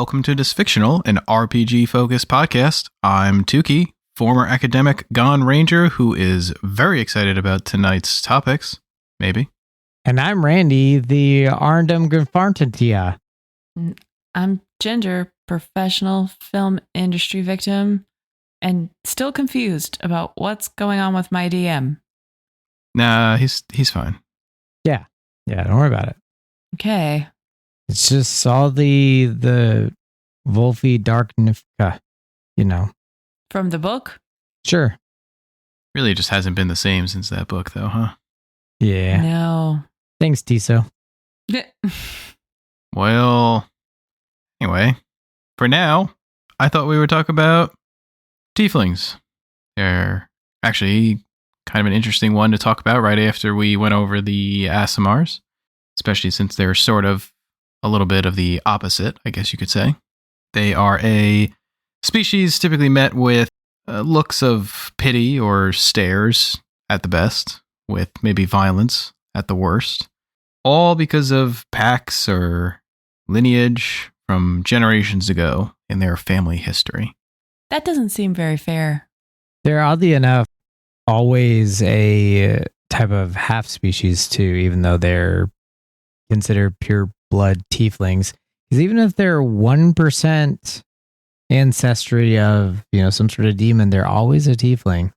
welcome to this fictional and RPG-focused podcast. I'm Tukey, former academic Gone Ranger, who is very excited about tonight's topics. Maybe. And I'm Randy, the Arndum Gunfartantia. I'm Ginger, professional film industry victim, and still confused about what's going on with my DM. Nah, he's fine. Yeah, don't worry about it. Okay. It's just all the Wolfie Darknifka, From the book? Sure. Really just hasn't been the same since that book, though, huh? Yeah. No. Thanks, Tiso. Well, anyway, for now, I thought we would talk about tieflings. They're actually kind of an interesting one to talk about right after we went over the Aasimars, especially since they're sort of a little bit of the opposite, I guess you could say. They are a species typically met with looks of pity or stares at the best, with maybe violence at the worst, all because of pacts or lineage from generations ago in their family history. That doesn't seem very fair. They're oddly enough always a type of half species too, even though they're considered pure blood tieflings. Because even if they're 1% ancestry of, some sort of demon, they're always a tiefling.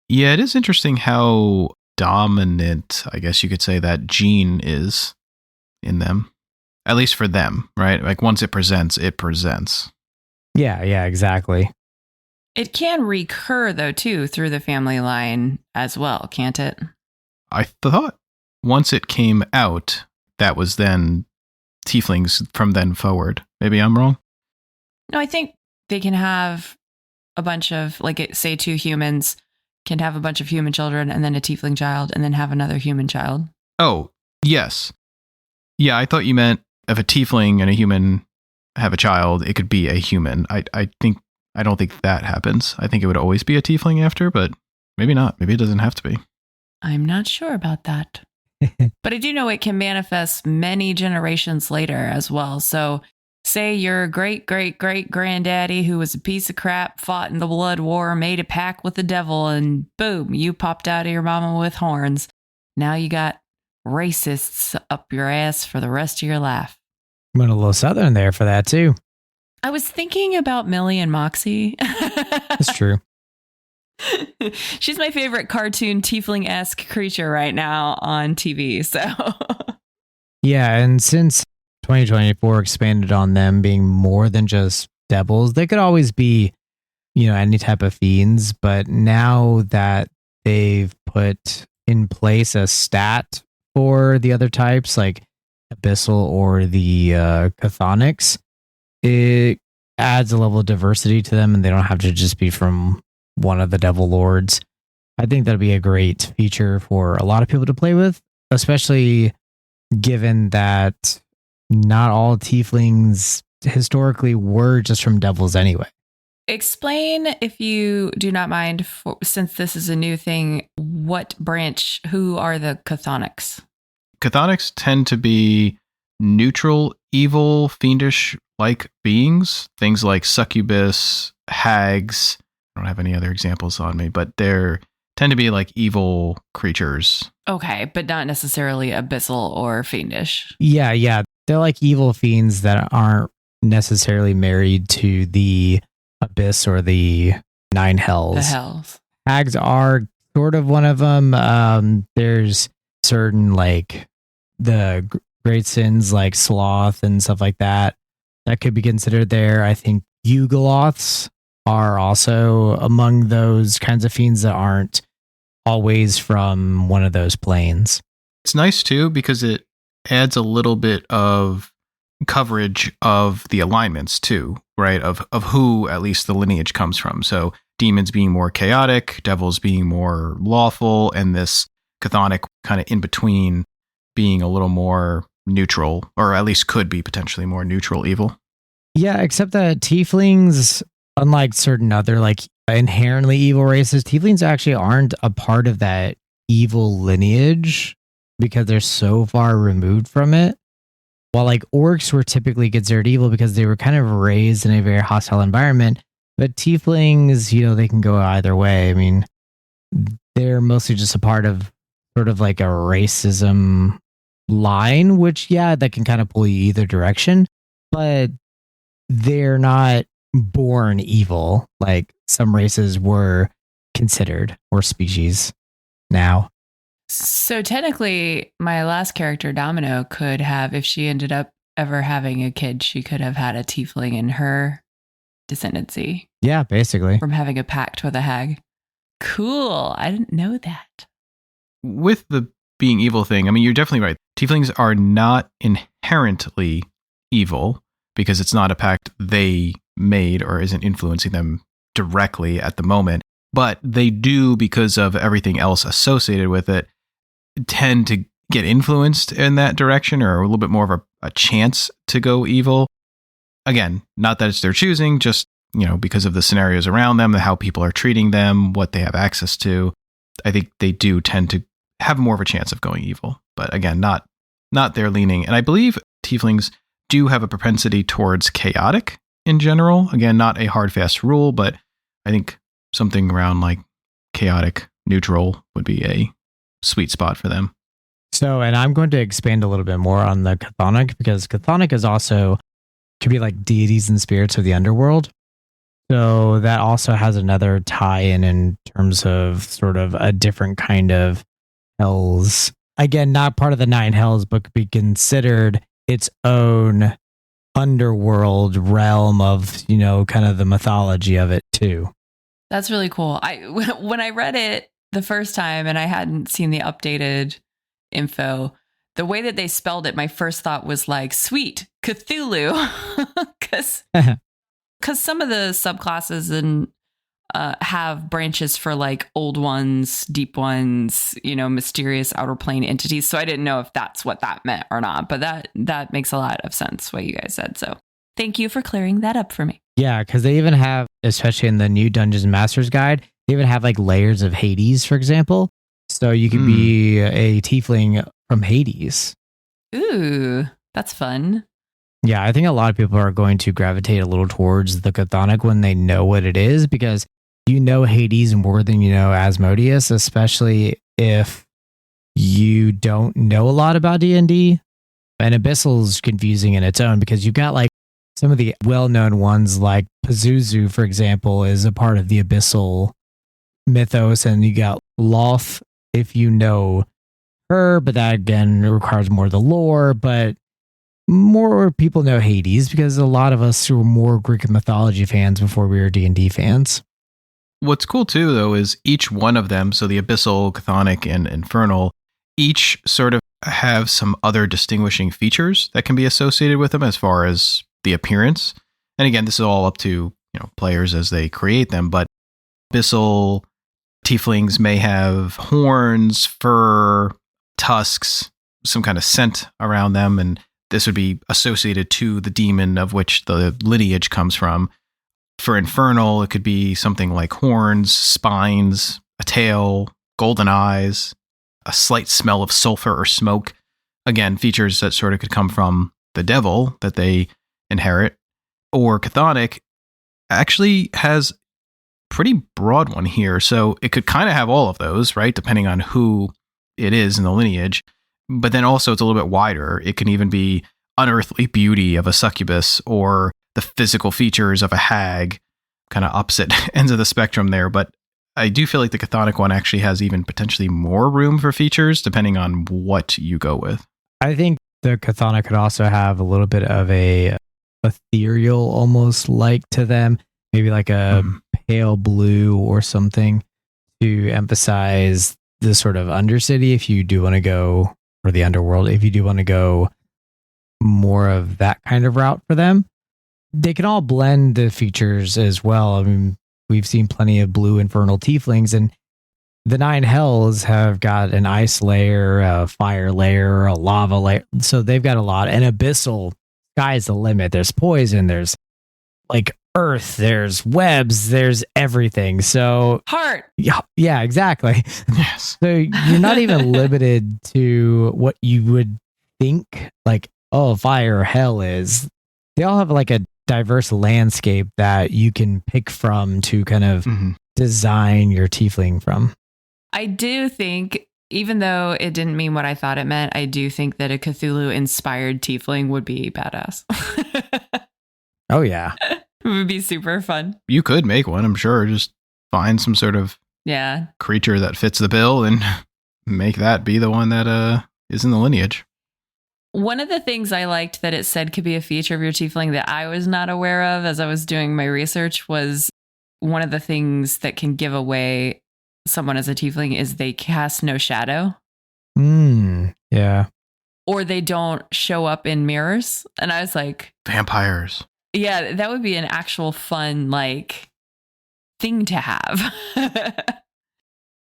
Yeah, it is interesting how dominant, I guess you could say, that gene is in them. At least for them, right? Like once it presents, it presents. Yeah, exactly. It can recur, though, too, through the family line as well, can't it? I thought once it came out, that was then tieflings from then forward. Maybe I'm wrong? No, I think they can have a bunch of, say, two humans can have a bunch of human children and then a tiefling child and then have another human child. Oh, yes. Yeah, I thought you meant if a tiefling and a human have a child, it could be a human. I don't think that happens. I think it would always be a tiefling after, but maybe not. Maybe it doesn't have to be. I'm not sure about that. But I do know it can manifest many generations later as well. So say your great-great-great-granddaddy, who was a piece of crap, fought in the blood war, made a pact with the devil, and boom, you popped out of your mama with horns. Now you got racists up your ass for the rest of your life. Went a little southern there for that too. I was thinking about Millie and Moxie. That's true. She's my favorite cartoon tiefling-esque creature right now on TV. So yeah, and since 2024 expanded on them being more than just devils, they could always be, any type of fiends. But now that they've put in place a stat for the other types, like Abyssal or the Chthonics, it adds a level of diversity to them, and they don't have to just be from one of the devil lords. I think that'd be a great feature for a lot of people to play with, especially given that not all tieflings historically were just from devils anyway. Explain, if you do not mind, since this is a new thing, what branch, who are the Chthonics? Chthonics tend to be neutral, evil, fiendish-like beings. Things like succubus, hags. I don't have any other examples on me, but they tend to be like evil creatures. Okay, but not necessarily abyssal or fiendish. Yeah. They're like evil fiends that aren't necessarily married to the abyss or the nine hells. The hells. Hags are sort of one of them. There's certain the great sins like sloth and stuff like that could be considered there. I think Yugoloths are also among those kinds of fiends that aren't always from one of those planes. It's nice too because it adds a little bit of coverage of the alignments too, right? Of who at least the lineage comes from. So demons being more chaotic, devils being more lawful, and this chthonic kind of in between being a little more neutral, or at least could be potentially more neutral evil. Yeah, except that tieflings, unlike certain other inherently evil races, tieflings actually aren't a part of that evil lineage because they're so far removed from it. while like orcs were typically considered evil because they were kind of raised in a very hostile environment, but tieflings, they can go either way. I mean, they're mostly just a part of sort of like a racism line, which, that can kind of pull you either direction, but they're not born evil like some races were considered, or species now. So technically, my last character, Domino, could have, if she ended up ever having a kid, she could have had a tiefling in her descendancy. Yeah, basically. From having a pact with a hag. Cool. I didn't know that. With the being evil thing, I mean, you're definitely right. Tieflings are not inherently evil because it's not a pact they made or isn't influencing them directly at the moment. But they do, because of everything else associated with it, tend to get influenced in that direction, or a little bit more of a chance to go evil. Again, not that it's their choosing, just, because of the scenarios around them, how people are treating them, what they have access to. I think they do tend to have more of a chance of going evil. But again, not their leaning. And I believe tieflings do have a propensity towards chaotic in general. Again, not a hard, fast rule, but I think something around like chaotic neutral would be a sweet spot for them. So, and I'm going to expand a little bit more on the Chthonic, because Chthonic is also could be like deities and spirits of the underworld. So that also has another tie-in in terms of sort of a different kind of hells. Again, not part of the 9 hells, but could be considered its own underworld realm of, kind of the mythology of it too. That's really cool. When I read it the first time and I hadn't seen the updated info, the way that they spelled it, my first thought was like, sweet Cthulhu, because some of the subclasses have branches for like old ones, deep ones, mysterious outer plane entities. So I didn't know if that's what that meant or not, but that makes a lot of sense what you guys said. So thank you for clearing that up for me. Yeah, because they even have, especially in the new Dungeons Master's Guide, they even have like layers of Hades, for example. So you could be a tiefling from Hades. Ooh, that's fun. Yeah, I think a lot of people are going to gravitate a little towards the Chthonic when they know what it is, because Hades more than Asmodeus, especially if you don't know a lot about D&D. And Abyssal's confusing in its own, because you've got like some of the well-known ones, like Pazuzu, for example, is a part of the Abyssal mythos, and you got Loth, if you know her, but that again requires more of the lore. But more people know Hades because a lot of us were more Greek mythology fans before we were D&D fans. What's cool too, though, is each one of them, so the Abyssal, Chthonic, and Infernal, each sort of have some other distinguishing features that can be associated with them as far as the appearance. And again, this is all up to players as they create them, but Abyssal tieflings may have horns, fur, tusks, some kind of scent around them, and this would be associated to the demon of which the lineage comes from. For Infernal, it could be something like horns, spines, a tail, golden eyes, a slight smell of sulfur or smoke. Again, features that sort of could come from the devil that they inherit. Or Chthonic actually has pretty broad one here. So it could kind of have all of those, right? Depending on who it is in the lineage. But then also it's a little bit wider. It can even be unearthly beauty of a succubus or the physical features of a hag, kind of opposite ends of the spectrum there. But I do feel like the Chthonic one actually has even potentially more room for features depending on what you go with. I think the Chthonic could also have a little bit of a ethereal almost like to them, maybe like a pale blue or something to emphasize the sort of undercity if you do want to go, or the underworld, if you do want to go more of that kind of route for them. They can all blend the features as well. I mean, we've seen plenty of blue infernal tieflings, and the 9 hells have got an ice layer, a fire layer, a lava layer. So they've got a lot. And Abyssal, sky's the limit. There's poison, there's like earth, there's webs, there's everything. So heart. Yeah, exactly. Yes. So you're not even limited to what you would think like fire or hell is. They all have like a diverse landscape that you can pick from to kind of design your tiefling from. I do think, even though it didn't mean what I thought it meant, I do think that a Cthulhu-inspired tiefling would be badass. Oh, yeah. It would be super fun. You could make one, I'm sure. Just find some sort of creature that fits the bill and make that be the one that is in the lineage. One of the things I liked that it said could be a feature of your tiefling that I was not aware of as I was doing my research was one of the things that can give away someone as a tiefling is they cast no shadow. Yeah. Or they don't show up in mirrors. And I was like, vampires. Yeah, that would be an actual fun, like, thing to have.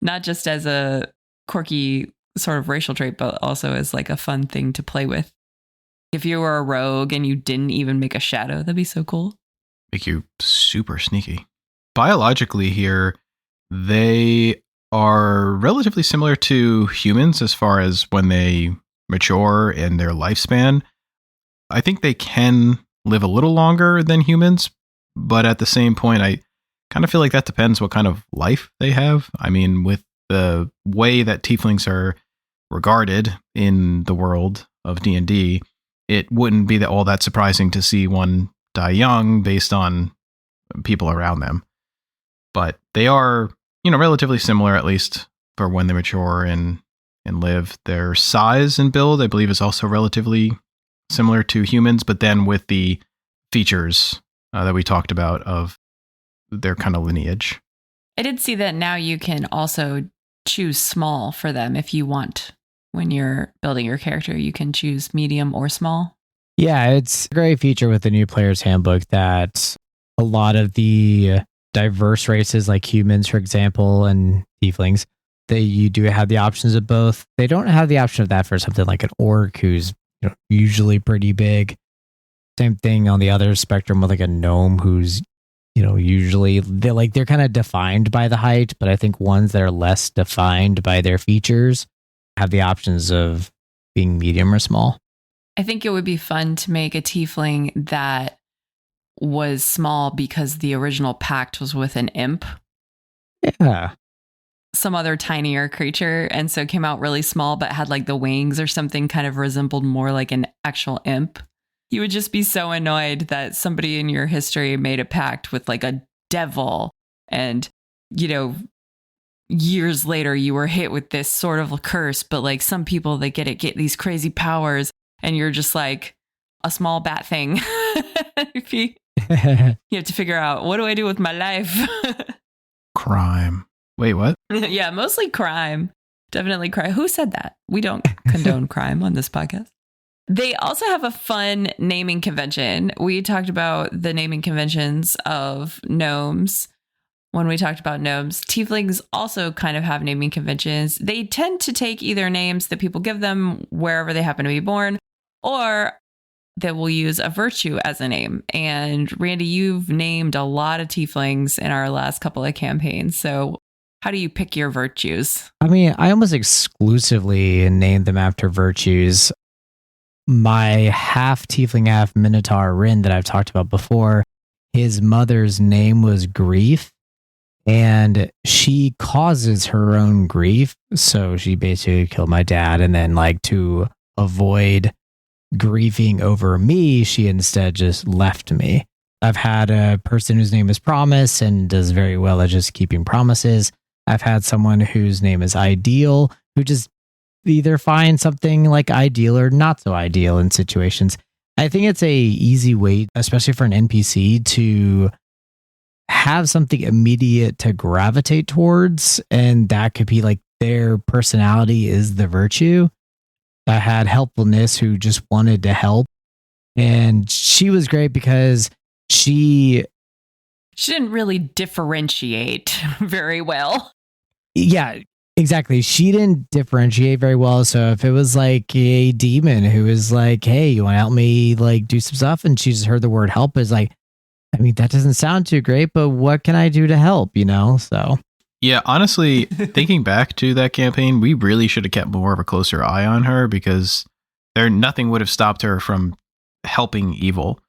Not just as a quirky sort of racial trait, but also as like a fun thing to play with. If you were a rogue and you didn't even make a shadow, that'd be so cool. Make you super sneaky. Biologically here, they are relatively similar to humans as far as when they mature in their lifespan. I think they can live a little longer than humans, but at the same point, I kind of feel like that depends what kind of life they have. I mean, with the way that tieflings are regarded in the world of D&D, it wouldn't be all that surprising to see one die young based on people around them. But they are, relatively similar, at least for when they mature and live. Their size and build, I believe, is also relatively similar to humans, but then with the features that we talked about of their kind of lineage. I did see that now you can also choose small for them if you want. When you're building your character, you can choose medium or small. Yeah, it's a great feature with the new player's handbook that a lot of the diverse races like humans, for example, and tieflings, you do have the options of both. They don't have the option of that for something like an orc who's usually pretty big. Same thing on the other spectrum with like a gnome who's usually they're kind of defined by the height, but I think ones that are less defined by their features have the options of being medium or small. I think it would be fun to make a tiefling that was small because the original pact was with an imp. Yeah. Some other tinier creature, and so came out really small but had like the wings or something, kind of resembled more like an actual imp. You would just be so annoyed that somebody in your history made a pact with like a devil, and years later you were hit with this sort of a curse, but like some people that get these crazy powers, and you're just like a small bat thing. You have to figure out, what do I do with my life? Crime. Wait, what? Yeah, mostly crime. Definitely crime. Who said that? We don't condone crime on this podcast. They also have a fun naming convention. We talked about the naming conventions of gnomes when we talked about gnomes. Tieflings also kind of have naming conventions. They tend to take either names that people give them wherever they happen to be born, or that will use a virtue as a name. And Randy, you've named a lot of tieflings in our last couple of campaigns. So how do you pick your virtues? I mean, I almost exclusively named them after virtues. My half tiefling, half minotaur Rin that I've talked about before, his mother's name was Grief, and she causes her own grief. So she basically killed my dad, and then to avoid grieving over me, she instead just left me. I've had a person whose name is Promise and does very well at just keeping promises. I've had someone whose name is Ideal, who just either find something like ideal or not so ideal in situations. I think it's a easy way, especially for an NPC, to have something immediate to gravitate towards, and that could be like their personality is the virtue. I had Helpfulness, who just wanted to help, and she was great because she didn't really differentiate very well. Yeah, exactly. She didn't differentiate very well. So if it was like a demon who was like, hey, you want to help me do some stuff? And she just heard the word help, is like, I mean, that doesn't sound too great, but what can I do to help? So. Yeah, honestly, thinking back to that campaign, we really should have kept more of a closer eye on her, because nothing would have stopped her from helping evil.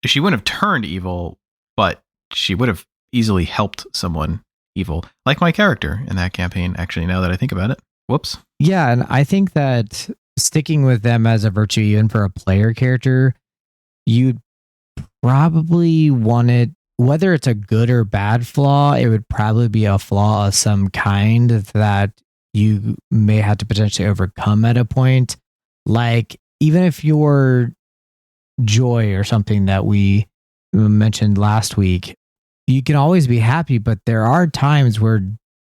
She wouldn't have turned evil, but she would have easily helped someone evil, like my character in that campaign, actually, now that I think about it. Whoops. Yeah, and I think that sticking with them as a virtue, even for a player character, you'd probably want it, whether it's a good or bad flaw, it would probably be a flaw of some kind that you may have to potentially overcome at a point. Like, even if your joy or something that we mentioned last week, you can always be happy, but there are times where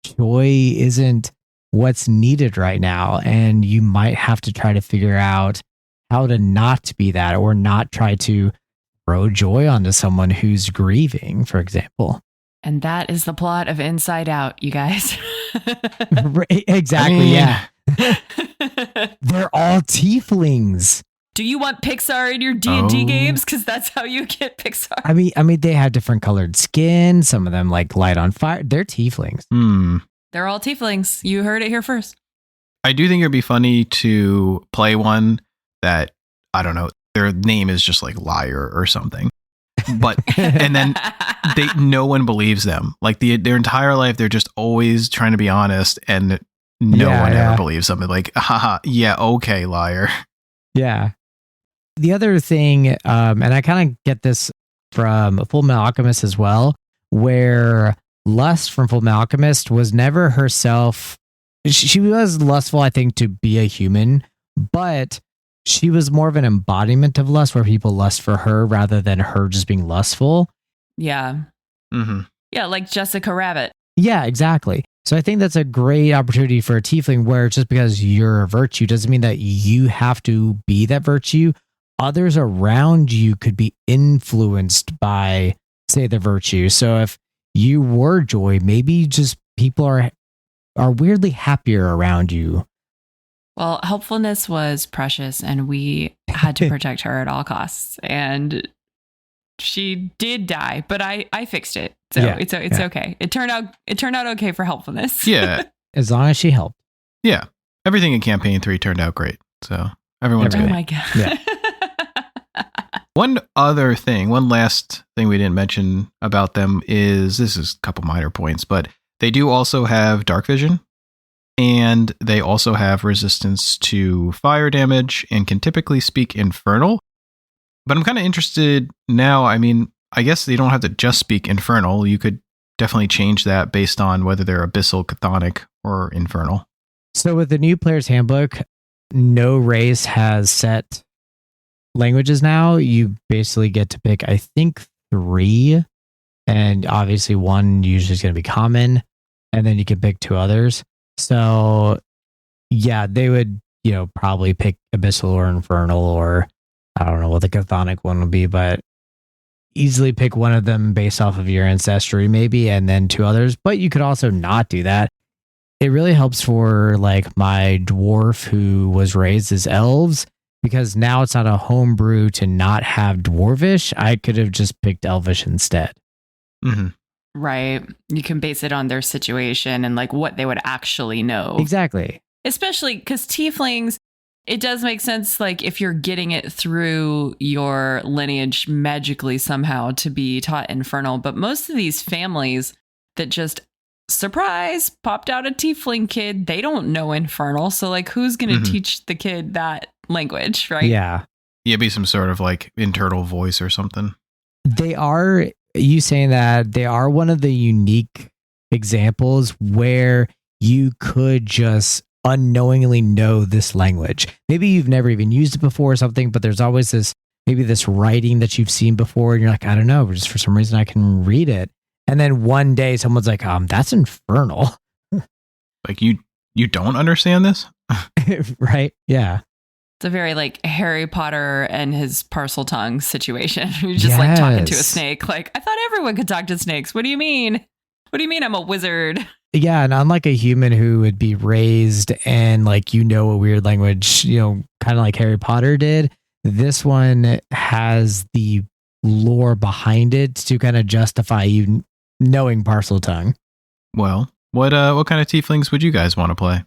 joy isn't what's needed right now. And you might have to try to figure out how to not be that, or not try to throw joy onto someone who's grieving, for example. And that is the plot of Inside Out, you guys. Exactly. Yeah. They're all tieflings. Do you want Pixar in your D&D games? Because that's how you get Pixar. I mean, they have different colored skin. Some of them like light on fire. They're tieflings. They're all tieflings. You heard it here first. I do think it'd be funny to play one that, I don't know, their name is just like Liar or something. But, and then no one believes them. Like their entire life, they're just always trying to be honest, and no one ever believes them. Like, haha, yeah, okay, liar. Yeah. The other thing, and I kind of get this from Full Metal Alchemist as well, where Lust from Full Metal Alchemist was never herself. She was lustful, I think, to be a human, but she was more of an embodiment of lust, where people lust for her rather than her just being lustful. Yeah. Mm-hmm. Yeah, like Jessica Rabbit. Yeah, exactly. So I think that's a great opportunity for a tiefling, where just because you're a virtue doesn't mean that you have to be that virtue. Others around you could be influenced by, say, the virtue. So if you were joy, maybe just people are weirdly happier around you. Well, helpfulness was precious, and we had to protect her at all costs. And she did die, but I fixed it, so Yeah, it's okay. It turned out okay for helpfulness. Yeah, As long as she helped. yeah. Everything in campaign 3 turned out great, so everyone's Oh good. my god. Yeah. One last thing we didn't mention about them is, this is a couple minor points, but they do also have dark vision, and they also have resistance to fire damage and can typically speak infernal. But I'm kind of interested now. I mean, I guess they don't have to just speak infernal. You could definitely change that based on whether they're abyssal, chthonic, or infernal. So with the new player's handbook, no race has set languages now. You basically get to pick, I think, 3. And obviously one usually is going to be common. And then you can pick 2 others. So yeah, they would, probably pick abyssal or infernal, or I don't know what the chthonic one would be, but easily pick one of them based off of your ancestry, maybe, and then 2 others. But you could also not do that. It really helps for like my dwarf who was raised as elves, because now it's not a homebrew to not have dwarvish. I could have just picked elvish instead. Mm-hmm. Right. You can base it on their situation and like what they would actually know. Exactly. Especially because tieflings, it does make sense, like if you're getting it through your lineage magically somehow to be taught infernal. But most of these families that just, surprise, popped out a tiefling kid, they don't know infernal. So like, who's going to teach the kid that language, right? Yeah. Yeah, be some sort of like internal voice or something. They are, you saying that they are one of the unique examples where you could just unknowingly know this language. Maybe you've never even used it before or something, but there's always this writing that you've seen before, and you're like, I don't know, but just for some reason I can read it. And then one day someone's like, that's infernal. Like you don't understand this? Right? Yeah. It's a very like Harry Potter and his parcel tongue situation. You're just like talking to a snake. Like, I thought everyone could talk to snakes. What do you mean? What do you mean I'm a wizard? Yeah, and unlike a human who would be raised and like a weird language, kind of like Harry Potter did, this one has the lore behind it to kind of justify you knowing parcel tongue. Well, what kind of tieflings would you guys want to play?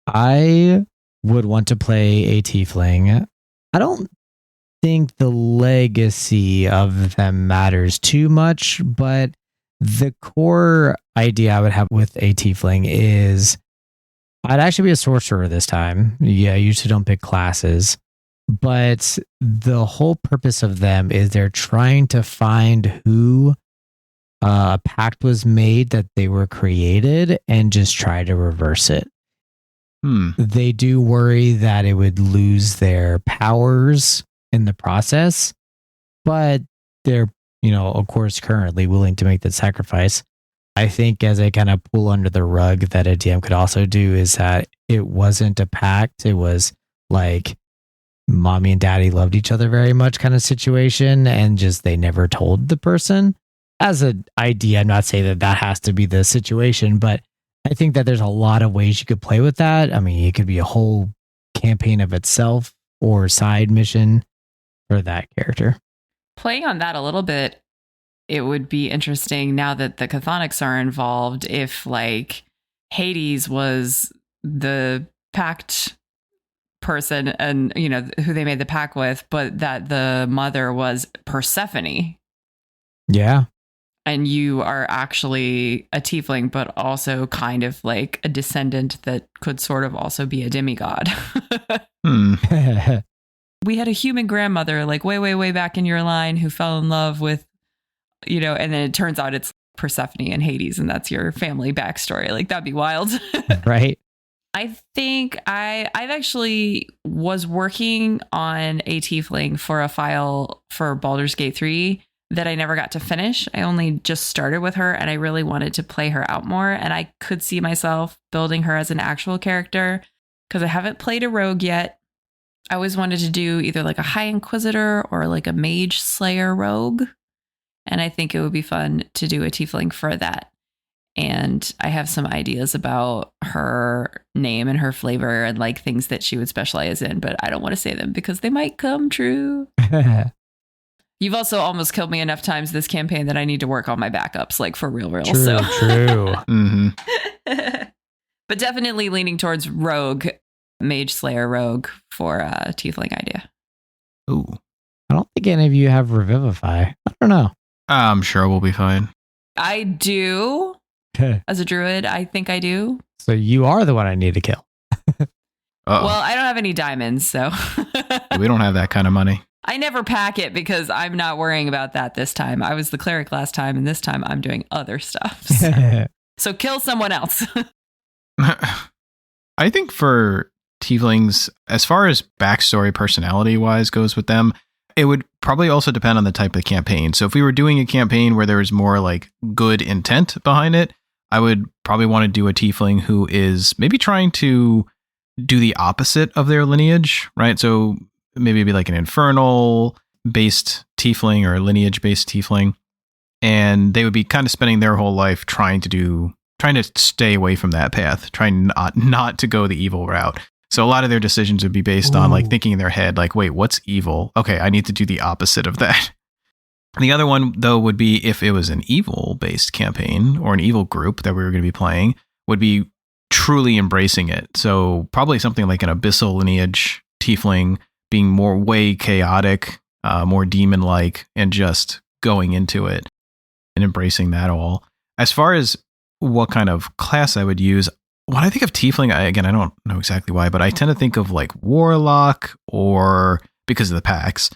I would want to play a tiefling. I don't think the legacy of them matters too much, but the core idea I would have with a tiefling is I'd actually be a sorcerer this time. Yeah, I usually don't pick classes, but the whole purpose of them is they're trying to find who a pact was made that they were created and just try to reverse it. They do worry that it would lose their powers in the process, but they're, of course, currently willing to make that sacrifice. I think as a kind of pull under the rug that a DM could also do is that it wasn't a pact. It was like mommy and daddy loved each other very much kind of situation, and just they never told the person. As an idea, I'm not saying that has to be the situation, but I think that there's a lot of ways you could play with that. I mean, it could be a whole campaign of itself or side mission for that character. Playing on that a little bit, it would be interesting now that the Chthonics are involved if like Hades was the pact person and, who they made the pact with, but that the mother was Persephone. Yeah. And you are actually a tiefling, but also kind of like a descendant that could sort of also be a demigod. We had a human grandmother like way, way, way back in your line who fell in love with, and then it turns out it's Persephone and Hades, and that's your family backstory. Like, that'd be wild. Right. I think I've actually was working on a tiefling for a file for Baldur's Gate 3 that I never got to finish. I only just started with her and I really wanted to play her out more. And I could see myself building her as an actual character because I haven't played a rogue yet. I always wanted to do either like a High Inquisitor or like a Mage Slayer rogue. And I think it would be fun to do a tiefling for that. And I have some ideas about her name and her flavor and like things that she would specialize in, but I don't want to say them because they might come true. You've also almost killed me enough times this campaign that I need to work on my backups, like for real. True. Mm-hmm. But definitely leaning towards rogue, Mage Slayer rogue for a tiefling idea. Ooh. I don't think any of you have Revivify. I don't know. I'm sure we'll be fine. I do. As a druid, I think I do. So you are the one I need to kill. Well, I don't have any diamonds, so. We don't have that kind of money. I never pack it because I'm not worrying about that this time. I was the cleric last time, and this time I'm doing other stuff. So kill someone else. I think for tieflings, as far as backstory personality-wise goes with them, it would probably also depend on the type of campaign. So if we were doing a campaign where there was more like good intent behind it, I would probably want to do a tiefling who is maybe trying to do the opposite of their lineage, right? So maybe it'd be like an infernal based tiefling or a lineage based tiefling. And they would be kind of spending their whole life trying to stay away from that path, trying not to go the evil route. So a lot of their decisions would be based on like thinking in their head, like, wait, what's evil? Okay, I need to do the opposite of that. The other one, though, would be if it was an evil-based campaign or an evil group that we were going to be playing, would be truly embracing it. So probably something like an Abyssal lineage tiefling being more way chaotic, more demon-like, and just going into it and embracing that all. As far as what kind of class I would use, when I think of tiefling, I don't know exactly why, but I tend to think of like warlock, or because of the packs,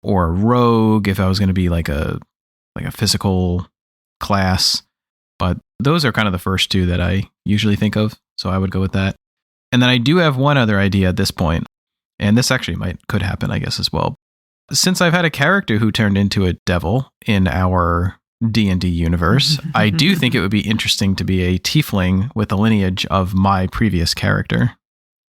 or rogue if I was going to be like a physical class. But those are kind of the first two that I usually think of, so I would go with that. And then I do have one other idea at this point, and this actually could happen, I guess, as well. Since I've had a character who turned into a devil in our D&D universe, I do think it would be interesting to be a tiefling with the lineage of my previous character.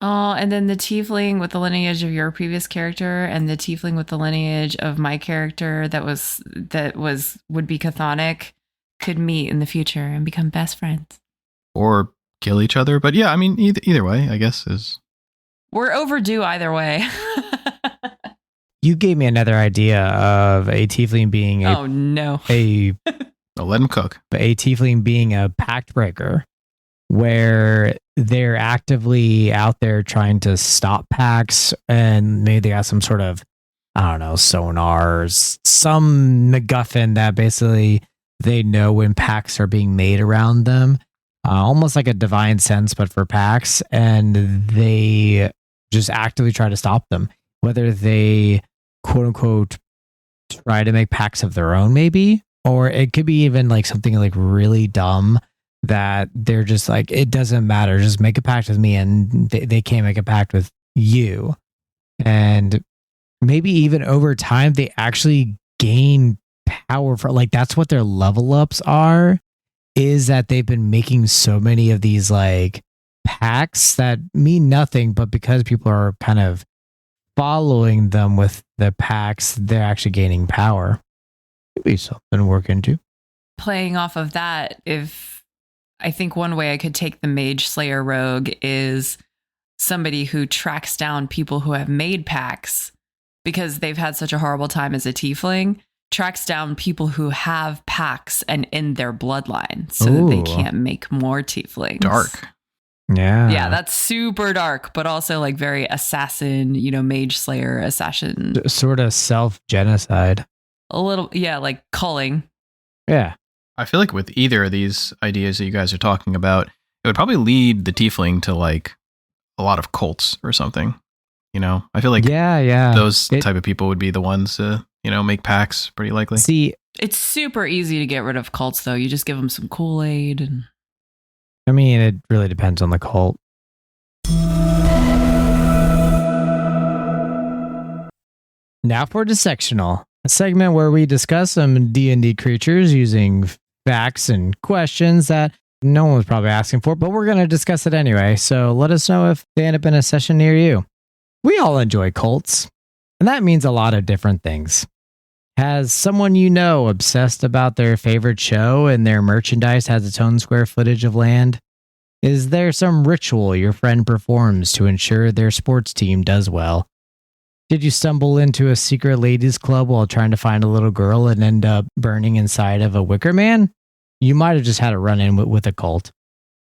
Oh, and then the tiefling with the lineage of your previous character and the tiefling with the lineage of my character that would be Chthonic could meet in the future and become best friends. Or kill each other. But yeah, I mean, either way, I guess is... We're overdue either way. You gave me another idea of a tiefling being oh no. I'll let him cook. A tiefling being a pact breaker. where they're actively out there trying to stop packs, and maybe they got some sort of, I don't know, sonars, some MacGuffin that basically they know when packs are being made around them, almost like a divine sense, but for packs, and they just actively try to stop them, whether they quote unquote try to make packs of their own, maybe, or it could be even like something like really dumb that they're just like, it doesn't matter, just make a pact with me, and they can't make a pact with you. And maybe even over time, they actually gain power for, like, that's what their level ups are, is that they've been making so many of these like packs that mean nothing, but because people are kind of following them with the packs, they're actually gaining power. Maybe something to work into. Playing off of that, if I think one way I could take the Mage Slayer rogue is somebody who tracks down people who have made packs because they've had such a horrible time as a tiefling, tracks down people who have packs and in their bloodline so that they can't make more tieflings. Dark. Yeah, that's super dark, but also like very assassin, Mage Slayer assassin. Sort of self-genocide. A little, yeah, like culling. Yeah. I feel like with either of these ideas that you guys are talking about, it would probably lead the tiefling to like a lot of cults or something. I feel like those type of people would be the ones to, make packs pretty likely. See, it's super easy to get rid of cults, though. You just give them some Kool-Aid. And I mean, it really depends on the cult. Now for Dissectional, a segment where we discuss some D&D creatures using facts and questions that no one was probably asking for, but we're going to discuss it anyway. So let us know if they end up in a session near you. We all enjoy cults, and that means a lot of different things. Has someone you know obsessed about their favorite show and their merchandise has its own square footage of land? Is there some ritual your friend performs to ensure their sports team does well? Did you stumble into a secret ladies club while trying to find a little girl and end up burning inside of a wicker man? You might have just had a run-in with a cult.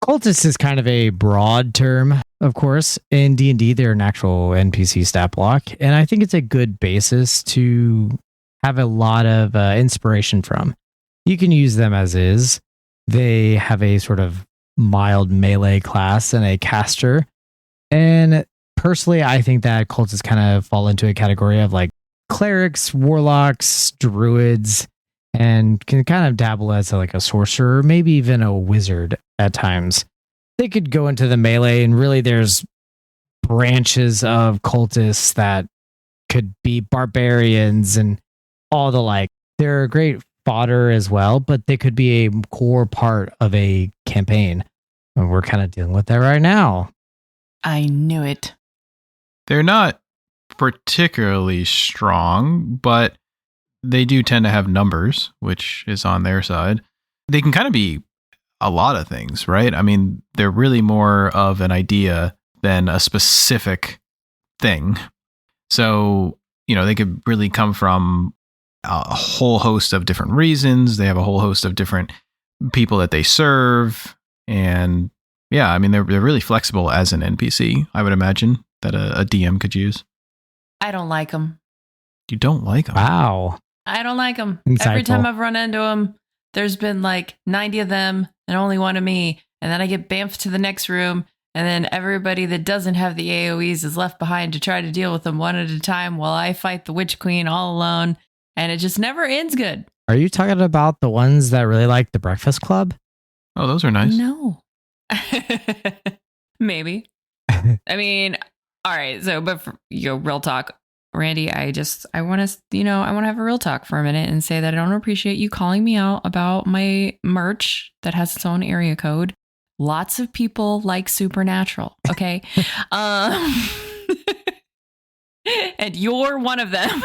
Cultist is kind of a broad term, of course. In D&D, they're an actual NPC stat block, and I think it's a good basis to have a lot of inspiration from. You can use them as is. They have a sort of mild melee class and a caster. And personally, I think that cultists kind of fall into a category of like clerics, warlocks, druids, and can kind of dabble as like a sorcerer, maybe even a wizard at times. They could go into the melee, and really there's branches of cultists that could be barbarians and all the like. They're a great fodder as well, but they could be a core part of a campaign. And we're kind of dealing with that right now. I knew it. They're not particularly strong, but they do tend to have numbers, which is on their side. They can kind of be a lot of things, right? I mean, they're really more of an idea than a specific thing. So, they could really come from a whole host of different reasons. They have a whole host of different people that they serve. And yeah, I mean, they're really flexible as an NPC, I would imagine, that a DM could use. I don't like them. You don't like them? Wow. I don't like them. Insightful. Every time I've run into them, there's been like 90 of them and only one of me. And then I get bamfed to the next room. And then everybody that doesn't have the AoEs is left behind to try to deal with them one at a time while I fight the Witch Queen all alone. And it just never ends good. Are you talking about the ones that really like the Breakfast Club? Oh, those are nice. No. Maybe. I mean, all right. So, but for, real talk, Randy, I want to, I want to have a real talk for a minute and say that I don't appreciate you calling me out about my merch that has its own area code. Lots of people like Supernatural. Okay. And you're one of them.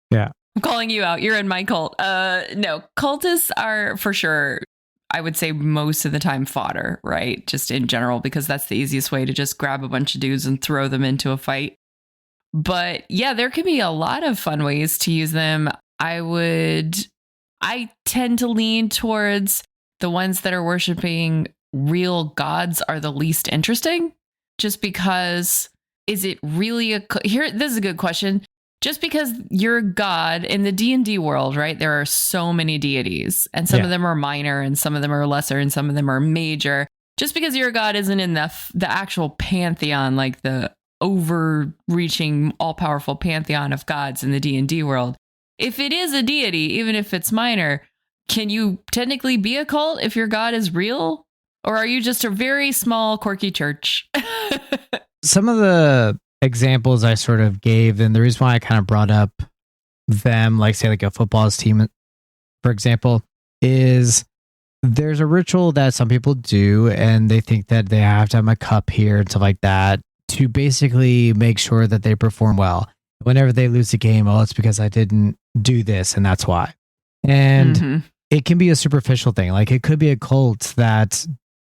Yeah. I'm calling you out. You're in my cult. No, cultists are for sure, I would say most of the time fodder, right? Just in general, because that's the easiest way to just grab a bunch of dudes and throw them into a fight. But yeah, there can be a lot of fun ways to use them. I tend to lean towards the ones that are worshiping real gods are the least interesting, just because is it really here? This is a good question. Just because you're a god in the D&D world, right? There are so many deities, and some of them are minor and some of them are lesser and some of them are major. Just because you're a god isn't in the actual pantheon, like the overreaching, all-powerful pantheon of gods in the D&D world. If it is a deity, even if it's minor, can you technically be a cult if your god is real? Or are you just a very small, quirky church? Some of the examples I sort of gave, and the reason why I kind of brought up them, like say like a football team, for example, is there's a ritual that some people do, and they think that they have to have a cup here and stuff like that to basically make sure that they perform well. Whenever they lose the game, oh, it's because I didn't do this, and that's why. And it can be a superficial thing. Like it could be a cult that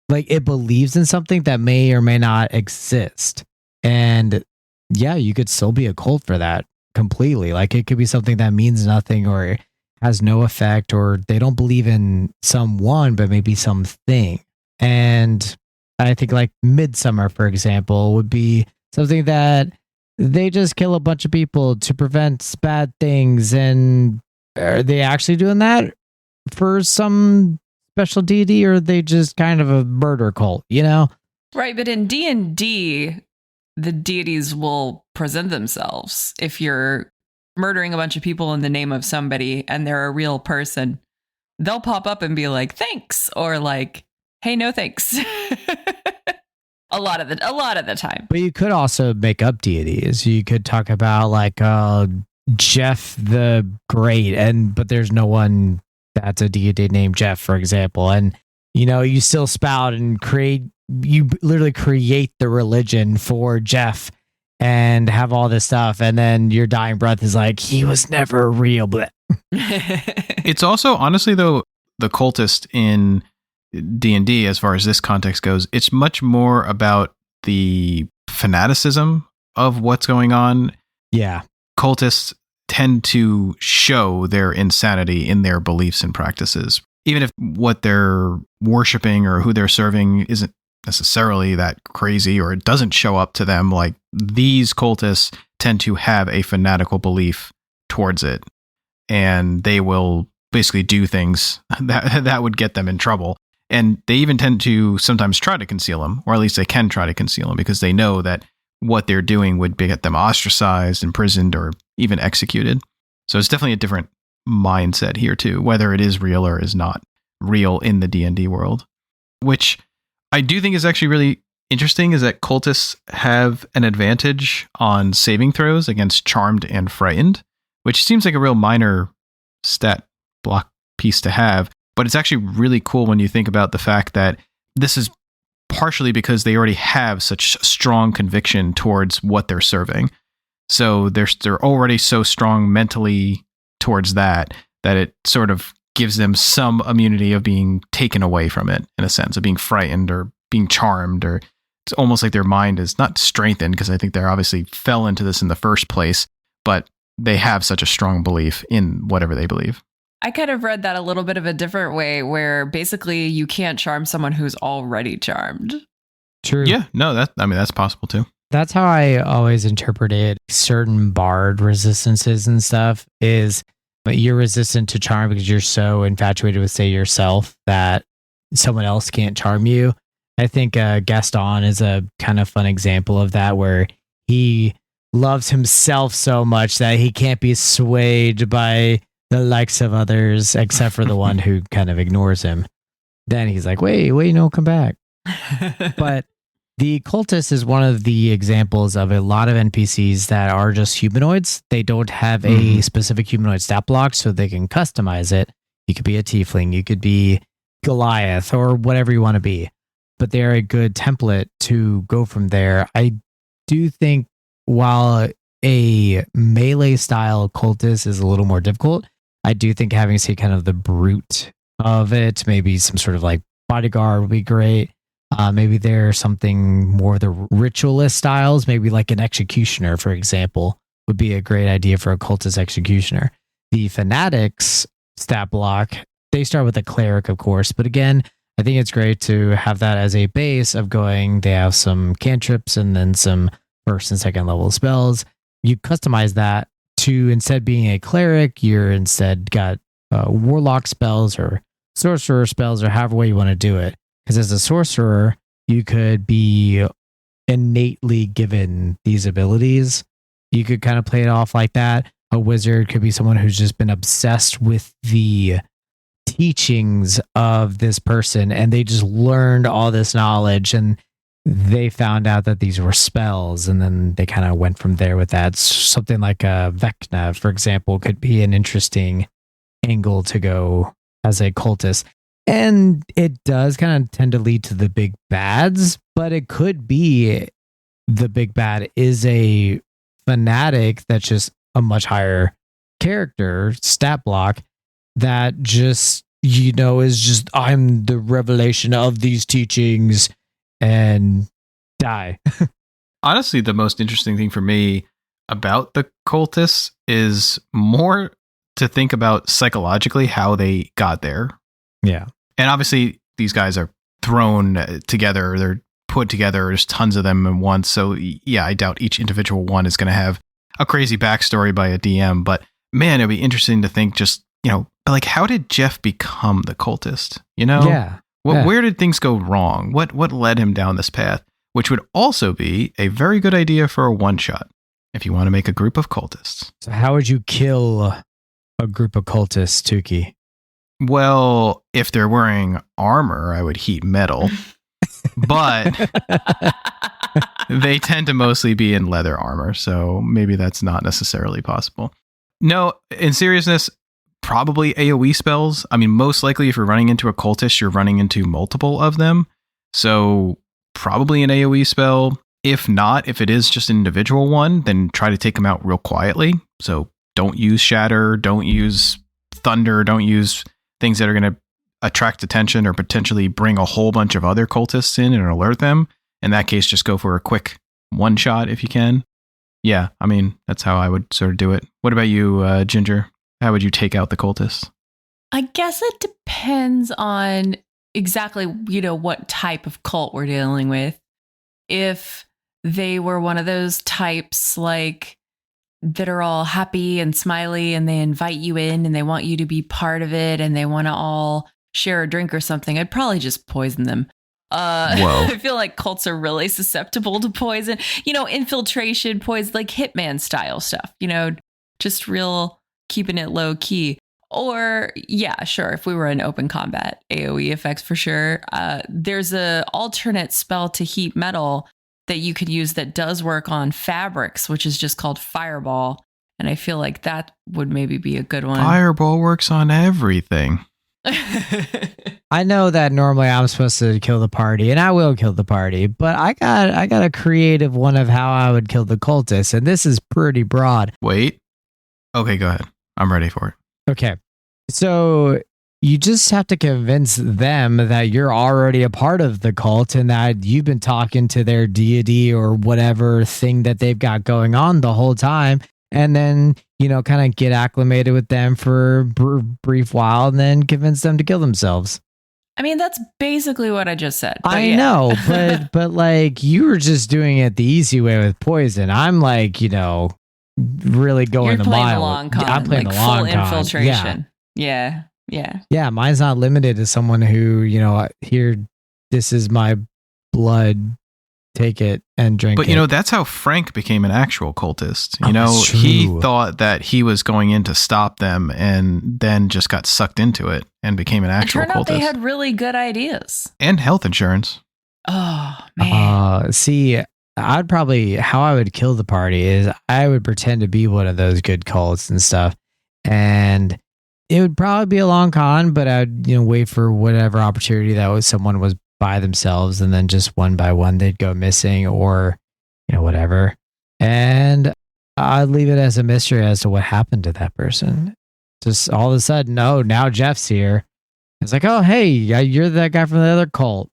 like it believes in something that may or may not exist. And yeah, you could still be a cult for that completely. Like it could be something that means nothing or has no effect, or they don't believe in someone, but maybe something. And I think like Midsummer, for example, would be something that they just kill a bunch of people to prevent bad things. And are they actually doing that for some special deity, or are they just kind of a murder cult, you know? Right, but in D&D, the deities will present themselves. If you're murdering a bunch of people in the name of somebody and they're a real person, they'll pop up and be like, thanks, or like, hey, no thanks. a lot of the time. But you could also make up deities. You could talk about like Jeff the Great, but there's no one that's a deity named Jeff, for example. And you know, you still spout and you literally create the religion for Jeff and have all this stuff, and then your dying breath is like, he was never real. It's also, honestly though, the cultist in D&D, as far as this context goes, it's much more about the fanaticism of what's going on. Yeah. Cultists tend to show their insanity in their beliefs and practices, even if what they're worshiping or who they're serving isn't necessarily that crazy, or it doesn't show up to them. Like, these cultists tend to have a fanatical belief towards it, and they will basically do things that would get them in trouble. And they even tend to sometimes try to conceal them, or at least they can try to conceal them, because they know that what they're doing would get them ostracized, imprisoned, or even executed. So it's definitely a different mindset here too, whether it is real or is not real in the D&D world. Which I do think is actually really interesting, is that cultists have an advantage on saving throws against Charmed and Frightened, which seems like a real minor stat block piece to have. But it's actually really cool when you think about the fact that this is partially because they already have such strong conviction towards what they're serving. So they're already so strong mentally towards that it sort of gives them some immunity of being taken away from it, in a sense, of being frightened or being charmed, or it's almost like their mind is not strengthened, because I think they obviously fell into this in the first place, but they have such a strong belief in whatever they believe. I kind of read that a little bit of a different way, where basically you can't charm someone who's already charmed. True. Yeah, no, that's possible too. That's how I always interpreted certain bard resistances and stuff, is you're resistant to charm because you're so infatuated with, say, yourself that someone else can't charm you. I think Gaston is a kind of fun example of that, where he loves himself so much that he can't be swayed by the likes of others, except for the one who kind of ignores him. Then he's like, wait, no, come back. But the cultist is one of the examples of a lot of NPCs that are just humanoids. They don't have a specific humanoid stat block, so they can customize it. You could be a tiefling, you could be Goliath, or whatever you want to be. But they're a good template to go from there. I do think while a melee style cultist is a little more difficult, I do think having, say, kind of the brute of it, maybe some sort of like bodyguard would be great. Maybe there's something more of the ritualist styles, maybe like an executioner, for example, would be a great idea for a cultist executioner. The fanatics stat block, they start with a cleric, of course, but again, I think it's great to have that as a base of going, they have some cantrips and then some first and second level spells. You customize that to, instead being a cleric, you're instead got warlock spells or sorcerer spells or however way you want to do it. Because as a sorcerer, you could be innately given these abilities. You could kind of play it off like that. A wizard could be someone who's just been obsessed with the teachings of this person and they just learned all this knowledge and they found out that these were spells and then they kind of went from there with that. Something like a Vecna, for example, could be an interesting angle to go as a cultist. And it does kind of tend to lead to the big bads, but it could be the big bad is a fanatic that's just a much higher character stat block that just, is just, I'm the revelation of these teachings and die. Honestly, the most interesting thing for me about the cultists is more to think about psychologically how they got there. Yeah. And obviously, these guys are thrown together. They're put together. There's tons of them in one. So, yeah, I doubt each individual one is going to have a crazy backstory by a DM. But man, it'd be interesting to think just, like, how did Jeff become the cultist? Yeah. Where did things go wrong? What led him down this path? Which would also be a very good idea for a one-shot if you want to make a group of cultists. So how would you kill a group of cultists, Tukey? Well, if they're wearing armor, I would heat metal. But they tend to mostly be in leather armor, so maybe that's not necessarily possible. No, in seriousness, probably AoE spells. I mean, most likely if you're running into a cultist, you're running into multiple of them. So probably an AoE spell. If not, if it is just an individual one, then try to take them out real quietly. So don't use Shatter, don't use Thunder, don't use things that are going to attract attention or potentially bring a whole bunch of other cultists in and alert them. In that case, just go for a quick one shot if you can. Yeah, I mean, that's how I would sort of do it. What about you, Ginger? How would you take out the cultists? I guess it depends on exactly, what type of cult we're dealing with. If they were one of those types like that are all happy and smiley and they invite you in and they want you to be part of it and they want to all share a drink or something, I'd probably just poison them. I feel like cults are really susceptible to poison, infiltration, poison, like Hitman style stuff, just real keeping it low key. Or yeah, sure. If we were in open combat, AoE effects for sure. There's a alternate spell to heat metal that you could use that does work on fabrics, which is just called Fireball. And I feel like that would maybe be a good one. Fireball works on everything. I know that normally I'm supposed to kill the party, and I will kill the party, but I got a creative one of how I would kill the cultists, and this is pretty broad. Wait. Okay, go ahead. I'm ready for it. Okay. So you just have to convince them that you're already a part of the cult and that you've been talking to their deity or whatever thing that they've got going on the whole time. And then, kind of get acclimated with them for a brief while and then convince them to kill themselves. I mean, that's basically what I just said. I know, but like you were just doing it the easy way with poison. I'm like, really going You're the playing mile. The long con, I'm playing like the long full con. infiltration. Yeah. Yeah. Mine's not limited to someone who, here, this is my blood. Take it and drink it. But that's how Frank became an actual cultist. That's true. He thought that he was going in to stop them and then just got sucked into it and became an actual cultist. It turned out they had really good ideas. And health insurance. Oh, man. See, how I would kill the party is I would pretend to be one of those good cults and stuff. And it would probably be a long con, but I'd, wait for whatever opportunity someone was by themselves, and then just one by one they'd go missing or whatever, and I'd leave it as a mystery as to what happened to that person. Just all of a sudden, now Jeff's here. It's like, oh hey, you're that guy from the other cult.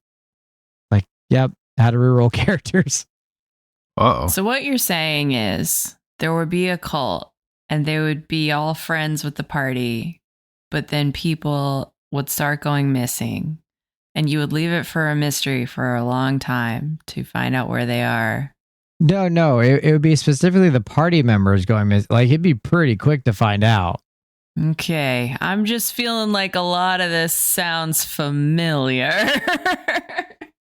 Like, yep, how to reroll characters. So what you're saying is there would be a cult and they would be all friends with the party, but then people would start going missing. And you would leave it for a mystery for a long time to find out where they are. No. It would be specifically the party members going missing. Like, it'd be pretty quick to find out. Okay. I'm just feeling like a lot of this sounds familiar.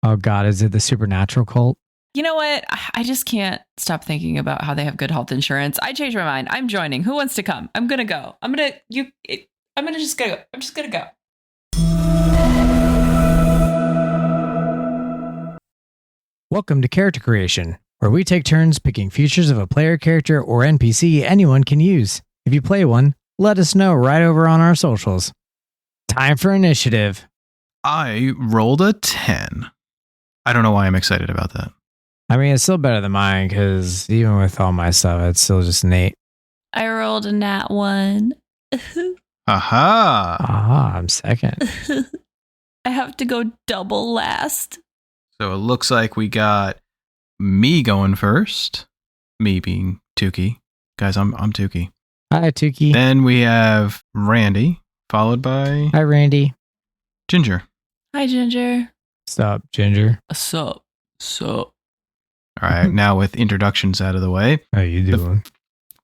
Oh, God. Is it the supernatural cult? You know what? I just can't stop thinking about how they have good health insurance. I changed my mind. I'm joining. Who wants to come? I'm going to go. I'm just going to go. Welcome to Character Creation, where we take turns picking features of a player character or NPC anyone can use. If you play one, let us know right over on our socials. Time for initiative. I rolled a 10. I don't know why I'm excited about that. I mean, it's still better than mine, because even with all my stuff, it's still just an 8. I rolled a nat 1. Aha! I'm second. I have to go double last. So it looks like we got me going first. Me being Tukey. Guys, I'm Tukey. Hi, Tukey. Then we have Randy, followed by Hi, Randy. Ginger. Hi, Ginger. Sup, Ginger? Sup. All right, now with introductions out of the way. How you doing?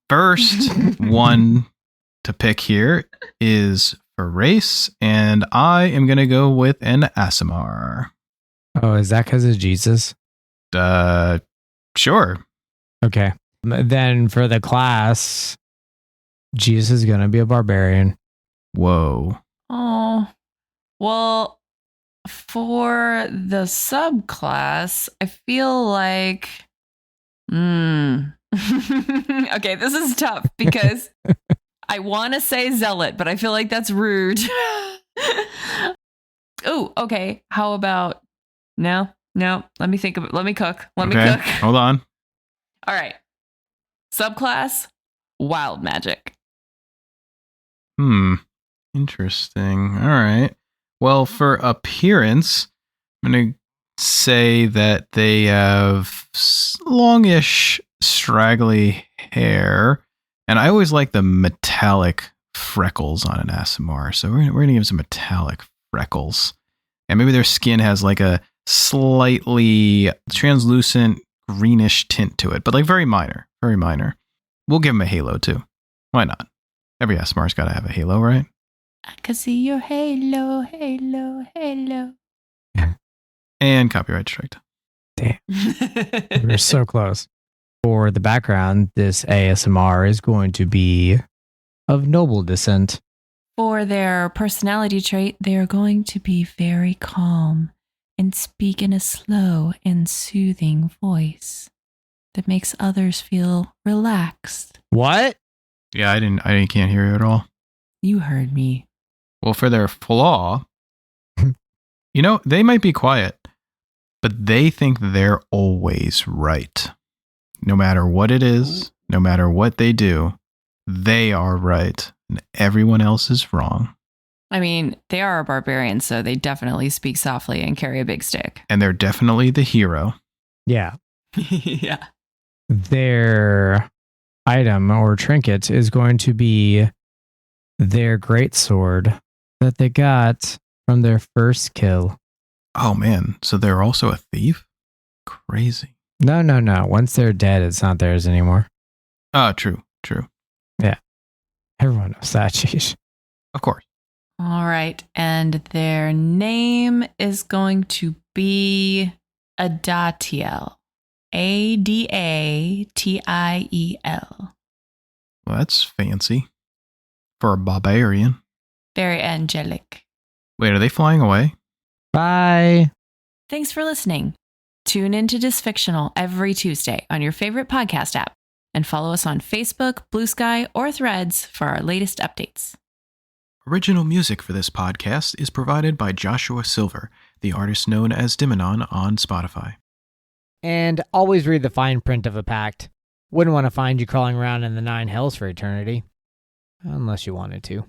First one to pick here is for race, and I am going to go with an Aasimar. Oh, is that because of Jesus? Sure. Okay. Then for the class, Jesus is going to be a barbarian. Whoa. Oh, well, for the subclass, I feel like, okay, this is tough because I want to say zealot, but I feel like that's rude. Oh, okay. How about, no, let me think of it. Let me cook. Let me cook. Hold on. All right. Subclass, wild magic. Interesting. All right. Well, for appearance, I'm going to say that they have longish, straggly hair. And I always like the metallic freckles on an Aasimar. So we're going to give some metallic freckles. And maybe their skin has like a slightly translucent greenish tint to it, but like very minor, very minor. We'll give them a halo too. Why not? Every Aasimar's got to have a halo, right? I can see your halo. And copyright strike. Damn. We're so close. For the background, this ASMR is going to be of noble descent. For their personality trait, they are going to be very calm and speak in a slow and soothing voice that makes others feel relaxed. What? Yeah, I can't hear you at all. You heard me. Well, for their flaw, they might be quiet, but they think they're always right. No matter what it is, no matter what they do, they are right and everyone else is wrong. I mean, they are a barbarian, so they definitely speak softly and carry a big stick. And they're definitely the hero. Yeah. Yeah. Their item or trinket is going to be their greatsword that they got from their first kill. Oh, man. So they're also a thief? Crazy. No. Once they're dead, it's not theirs anymore. True. Yeah. Everyone knows that. Jeez. Of course. All right. And their name is going to be Adatiel. Adatiel. Well, that's fancy. For a barbarian. Very angelic. Wait, are they flying away? Bye. Thanks for listening. Tune into Dysfictional every Tuesday on your favorite podcast app and follow us on Facebook, Blue Sky, or Threads for our latest updates. Original music for this podcast is provided by Joshua Silver, the artist known as Dimonon on Spotify. And always read the fine print of a pact. Wouldn't want to find you crawling around in the 9 hells for eternity. Unless you wanted to.